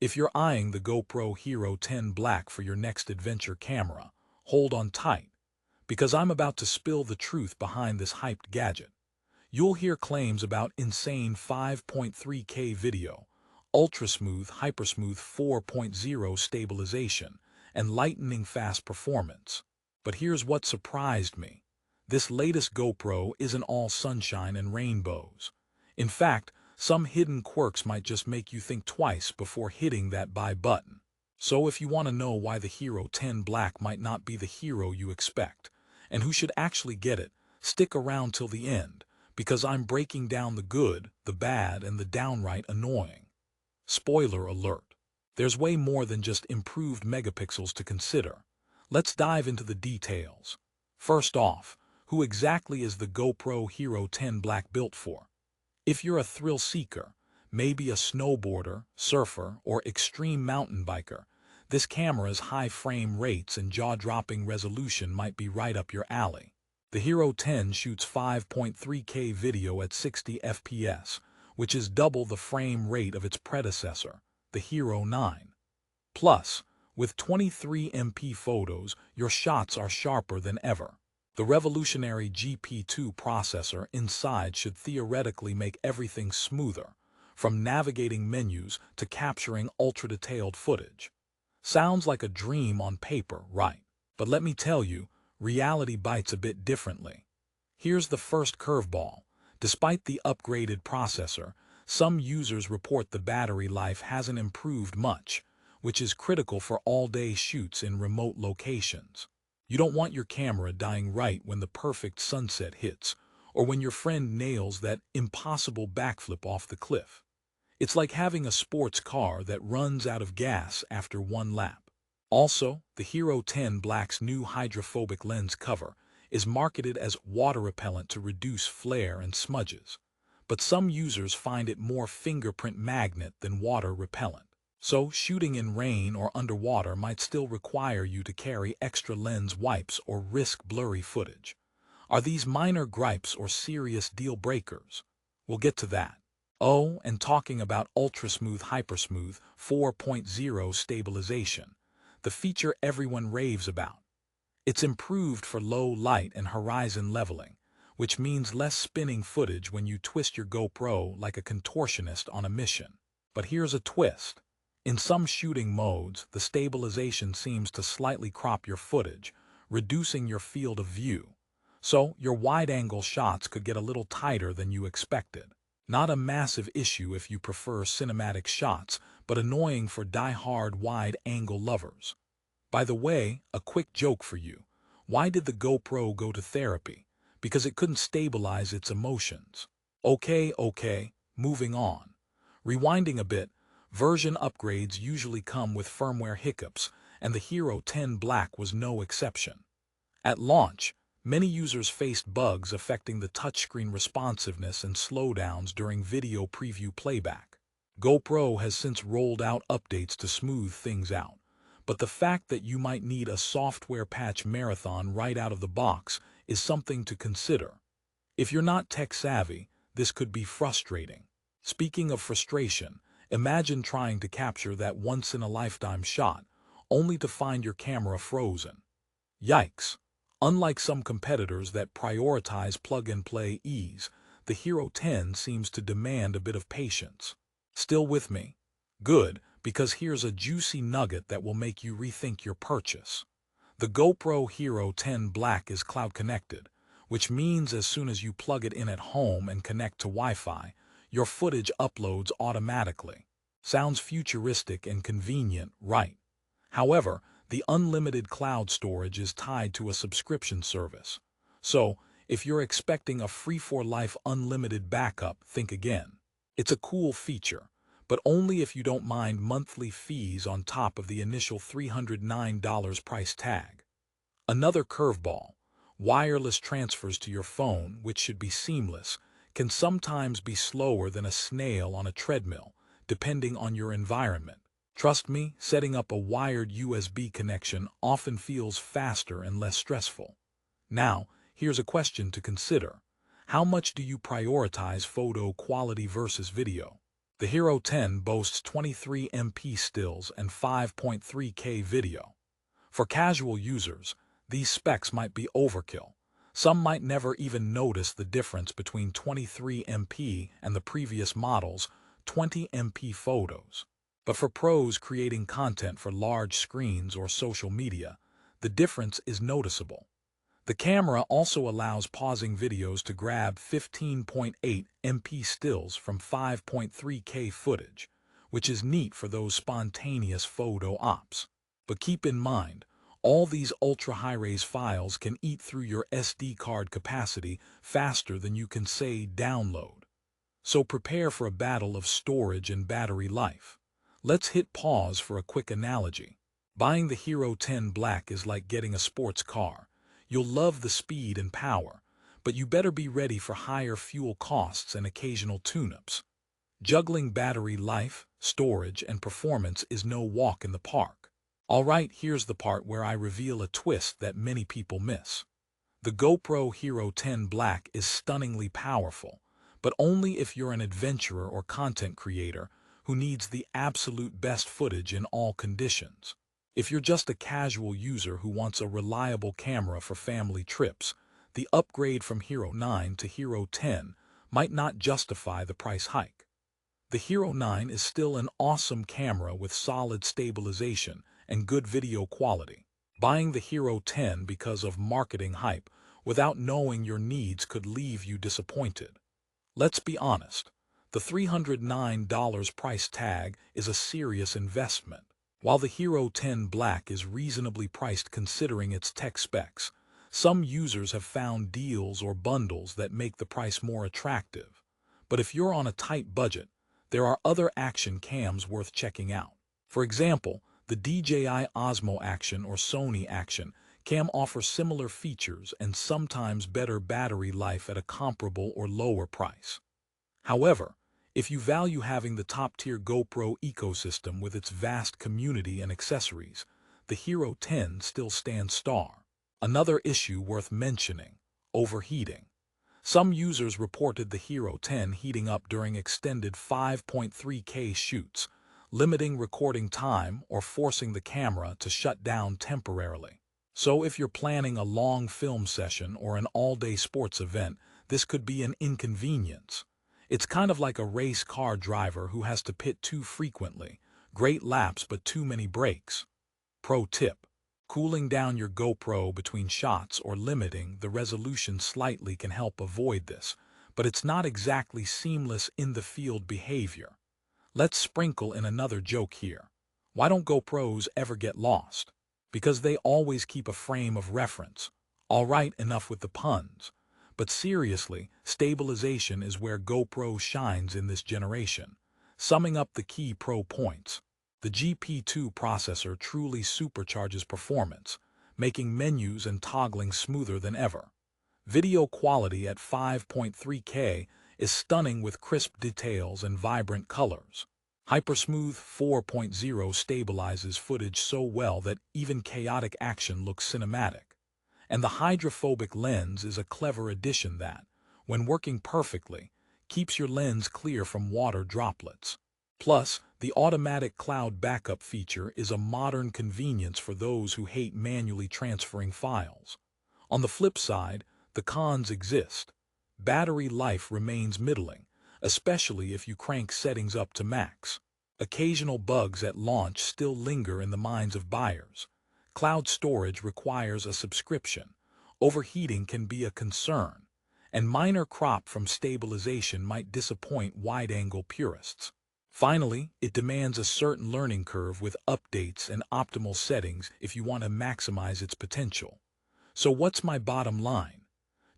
If you're eyeing the GoPro Hero 10 Black for your next adventure camera, hold on tight, because I'm about to spill the truth behind this hyped gadget. You'll hear claims about insane 5.3K video, ultra-smooth, HyperSmooth 4.0 stabilization, and lightning-fast performance. But here's what surprised me. This latest GoPro isn't all sunshine and rainbows. In fact, some hidden quirks might just make you think twice before hitting that buy button. So if you want to know why the Hero 10 Black might not be the hero you expect, and who should actually get it, stick around till the end, because I'm breaking down the good, the bad, and the downright annoying. Spoiler alert. There's way more than just improved megapixels to consider. Let's dive into the details. First off, who exactly is the GoPro Hero 10 Black built for? If you're a thrill seeker, maybe a snowboarder, surfer, or extreme mountain biker, this camera's high frame rates and jaw-dropping resolution might be right up your alley. The Hero 10 shoots 5.3K video at 60 FPS, which is double the frame rate of its predecessor, the Hero 9. Plus, with 23MP photos, your shots are sharper than ever. The revolutionary GP2 processor inside should theoretically make everything smoother, from navigating menus to capturing ultra-detailed footage. Sounds like a dream on paper, right? But let me tell you, reality bites a bit differently. Here's the first curveball. Despite the upgraded processor, some users report the battery life hasn't improved much, which is critical for all-day shoots in remote locations. You don't want your camera dying right when the perfect sunset hits, or when your friend nails that impossible backflip off the cliff. It's like having a sports car that runs out of gas after one lap. Also, the Hero 10 Black's new hydrophobic lens cover is marketed as water repellent to reduce flare and smudges, but some users find it more fingerprint magnet than water repellent. So, shooting in rain or underwater might still require you to carry extra lens wipes or risk blurry footage. Are these minor gripes or serious deal breakers? We'll get to that. Oh, and talking about ultra-smooth HyperSmooth 4.0 stabilization, the feature everyone raves about. It's improved for low light and horizon leveling, which means less spinning footage when you twist your GoPro like a contortionist on a mission. But here's a twist. In some shooting modes, the stabilization seems to slightly crop your footage, reducing your field of view. So, your wide-angle shots could get a little tighter than you expected. Not a massive issue if you prefer cinematic shots, but annoying for die-hard wide-angle lovers. By the way, a quick joke for you. Why did the GoPro go to therapy? Because it couldn't stabilize its emotions. Okay, moving on. Rewinding a bit, version upgrades usually come with firmware hiccups, and the Hero 10 Black was no exception. At launch, many users faced bugs affecting the touchscreen responsiveness and slowdowns during video preview playback. GoPro has since rolled out updates to smooth things out, but the fact that you might need a software patch marathon right out of the box is something to consider. If you're not tech-savvy, this could be frustrating. Speaking of frustration, imagine trying to capture that once-in-a-lifetime shot, only to find your camera frozen. Yikes! Unlike some competitors that prioritize plug-and-play ease, the Hero 10 seems to demand a bit of patience. Still with me? Good, because here's a juicy nugget that will make you rethink your purchase. The GoPro Hero 10 Black is cloud-connected, which means as soon as you plug it in at home and connect to Wi-Fi, your footage uploads automatically. Sounds futuristic and convenient, right? However, the unlimited cloud storage is tied to a subscription service. So, if you're expecting a free-for-life unlimited backup, think again. It's a cool feature, but only if you don't mind monthly fees on top of the initial $309 price tag. Another curveball, wireless transfers to your phone, which should be seamless, can sometimes be slower than a snail on a treadmill, depending on your environment. Trust me, setting up a wired USB connection often feels faster and less stressful. Now, here's a question to consider. How much do you prioritize photo quality versus video? The Hero 10 boasts 23 MP stills and 5.3K video. For casual users, these specs might be overkill. Some might never even notice the difference between 23 MP and the previous model's 20 MP photos. But for pros creating content for large screens or social media, the difference is noticeable. The camera also allows pausing videos to grab 15.8 MP stills from 5.3K footage, which is neat for those spontaneous photo ops. But keep in mind, all these ultra-high-res files can eat through your SD card capacity faster than you can say download. So prepare for a battle of storage and battery life. Let's hit pause for a quick analogy. Buying the Hero 10 Black is like getting a sports car. You'll love the speed and power, but you better be ready for higher fuel costs and occasional tune-ups. Juggling battery life, storage, and performance is no walk in the park. Alright, here's the part where I reveal a twist that many people miss. The GoPro Hero 10 Black is stunningly powerful, but only if you're an adventurer or content creator who needs the absolute best footage in all conditions. If you're just a casual user who wants a reliable camera for family trips, the upgrade from Hero 9 to Hero 10 might not justify the price hike. The Hero 9 is still an awesome camera with solid stabilization and good video quality. Buying the Hero 10 because of marketing hype without knowing your needs could leave you disappointed. Let's be honest, the $309 price tag is a serious investment. While the Hero 10 Black is reasonably priced considering its tech specs, some users have found deals or bundles that make the price more attractive. But if you're on a tight budget, there are other action cams worth checking out. For example, the DJI Osmo Action or Sony Action cam offers similar features and sometimes better battery life at a comparable or lower price. However, if you value having the top-tier GoPro ecosystem with its vast community and accessories, the Hero 10 still stands star. Another issue worth mentioning: overheating. Some users reported the Hero 10 heating up during extended 5.3K shoots, limiting recording time or forcing the camera to shut down temporarily. So if you're planning a long film session or an all-day sports event, this could be an inconvenience. It's kind of like a race car driver who has to pit too frequently. Great laps but too many brakes. Pro tip: cooling down your GoPro between shots or limiting the resolution slightly can help avoid this, but it's not exactly seamless in-the-field behavior. Let's sprinkle in another joke here. Why don't GoPros ever get lost? Because they always keep a frame of reference. Alright, enough with the puns. But seriously, stabilization is where GoPro shines in this generation. Summing up the key pro points: the GP2 processor truly supercharges performance, making menus and toggling smoother than ever. Video quality at 5.3K is stunning with crisp details and vibrant colors. HyperSmooth 4.0 stabilizes footage so well that even chaotic action looks cinematic. And the hydrophobic lens is a clever addition that, when working perfectly, keeps your lens clear from water droplets. Plus, the automatic cloud backup feature is a modern convenience for those who hate manually transferring files. On the flip side, the cons exist. Battery life remains middling, especially if you crank settings up to max. Occasional bugs at launch still linger in the minds of buyers. Cloud storage requires a subscription. Overheating can be a concern, and minor crop from stabilization might disappoint wide-angle purists. Finally, it demands a certain learning curve with updates and optimal settings if you want to maximize its potential. So what's my bottom line?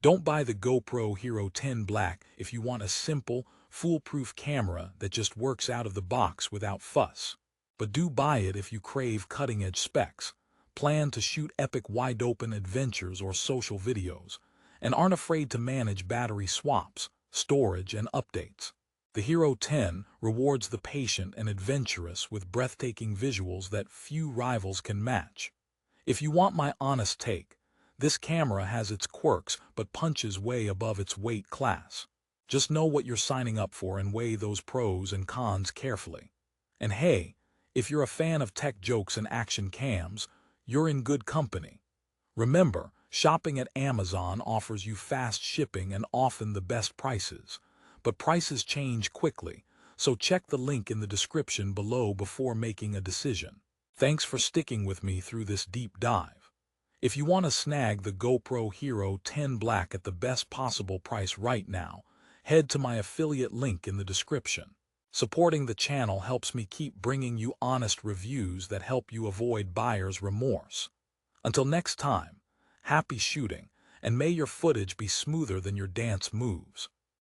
Don't buy the GoPro Hero 10 Black if you want a simple, foolproof camera that just works out of the box without fuss. But do buy it if you crave cutting-edge specs, plan to shoot epic wide-open adventures or social videos, and aren't afraid to manage battery swaps, storage, and updates. The Hero 10 rewards the patient and adventurous with breathtaking visuals that few rivals can match. If you want my honest take, this camera has its quirks but punches way above its weight class. Just know what you're signing up for and weigh those pros and cons carefully. And hey, if you're a fan of tech jokes and action cams, you're in good company. Remember, shopping at Amazon offers you fast shipping and often the best prices. But prices change quickly, so check the link in the description below before making a decision. Thanks for sticking with me through this deep dive. If you want to snag the GoPro Hero 10 Black at the best possible price right now, head to my affiliate link in the description. Supporting the channel helps me keep bringing you honest reviews that help you avoid buyer's remorse. Until next time, happy shooting, and may your footage be smoother than your dance moves.